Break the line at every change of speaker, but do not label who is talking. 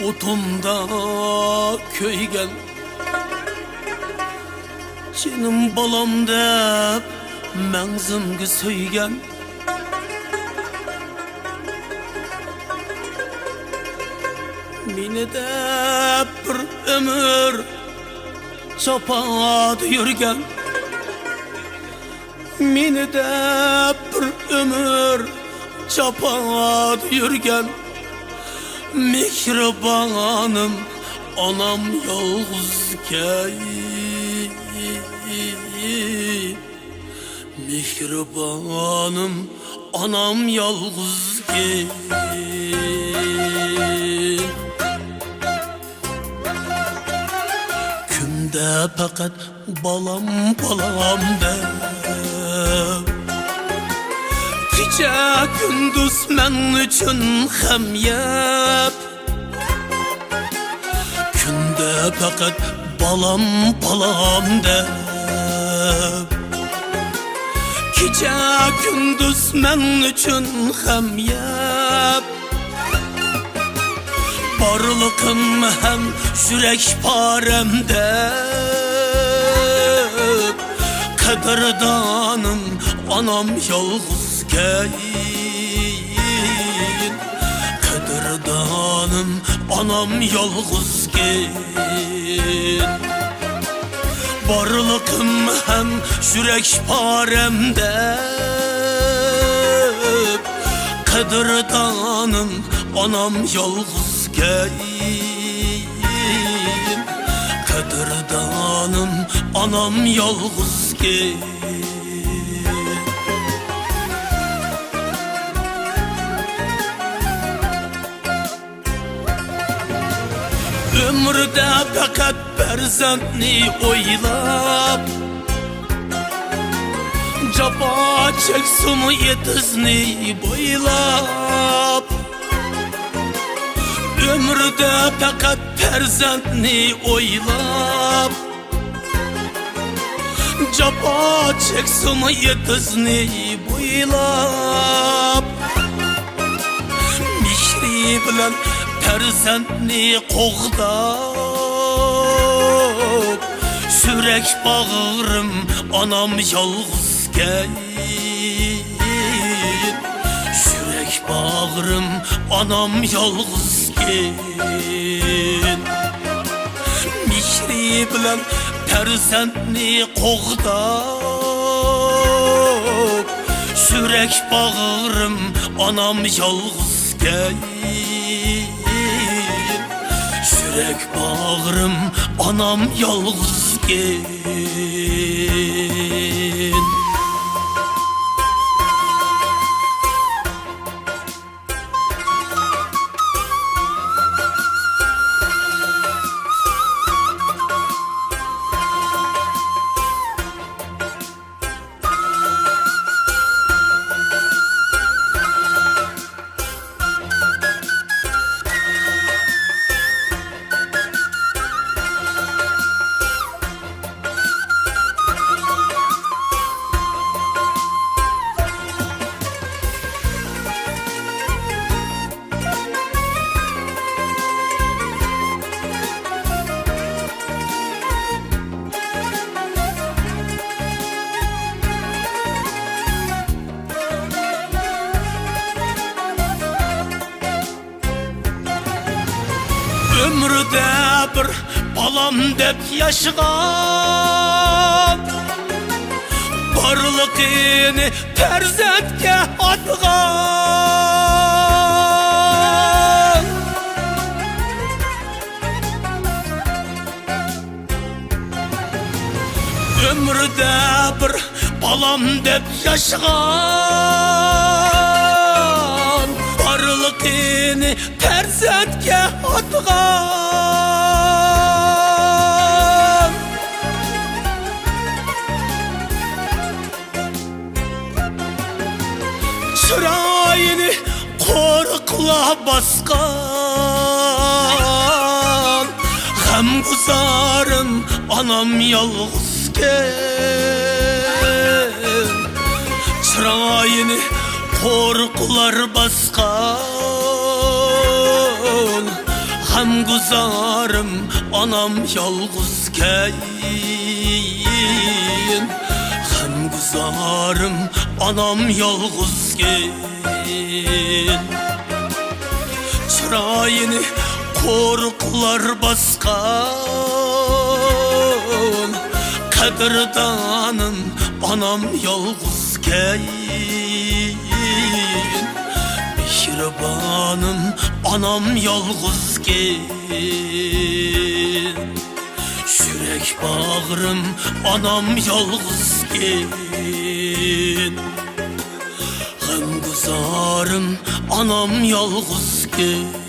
otumda köygen. Canım balam dep mengzimge söygen. Meni dep bir ömür çapad yürgen. Meni dep bir ömür çapad yürgen. Mihribanım anam yalğızken. Mihribanım anam yalğızken. Kümde fakat balam balam de. Gece gündüz men üçün hem yap. Künde fakat balam balam de. Gece gündüz men üçün hem yap. Barlıkım hem yürek paremde. Kaderdanım anam yalğızken. Kaderdanım anam yalğızken. Barlıkım hem yürek paremde. Kaderdanım anam yalğızken. Kaderdanım anam yalğızken. Ömrde fakat berzentni oylap. Capa çeksim yetizni boylap. Ömrde fakat berzentni oylap. Capa çeksim yetizni boylap. Mihri bilen perzentni qoğdap. Sürek bağırım anam yalğızken. Sürek bağırım anam yalğızken. Mihri bilen perzentni qoğdap. Sürek bağırım anam yalğızken. Sürek bağırım anam yalğızken. Ömrde bir balam dep yaşagan. Barlıkını perzentke atgan. Ömrde bir balam dep yaşagan. Barlıkını perzentke atgan. Çırayını korkla baskan. Hem kuzarım anam yalğızken. Çırayını korkular baskan. Hem guzarım anam yalğız keyin, hem guzarım anam yalğız keyin. Çırayını koruklar baskan, kadirdanım anam yalğız keyin. Mihribanım anam yalğız keyin. Yürek bağrım anam yalğız keyin. Hem guzarım anam yalğız keyin.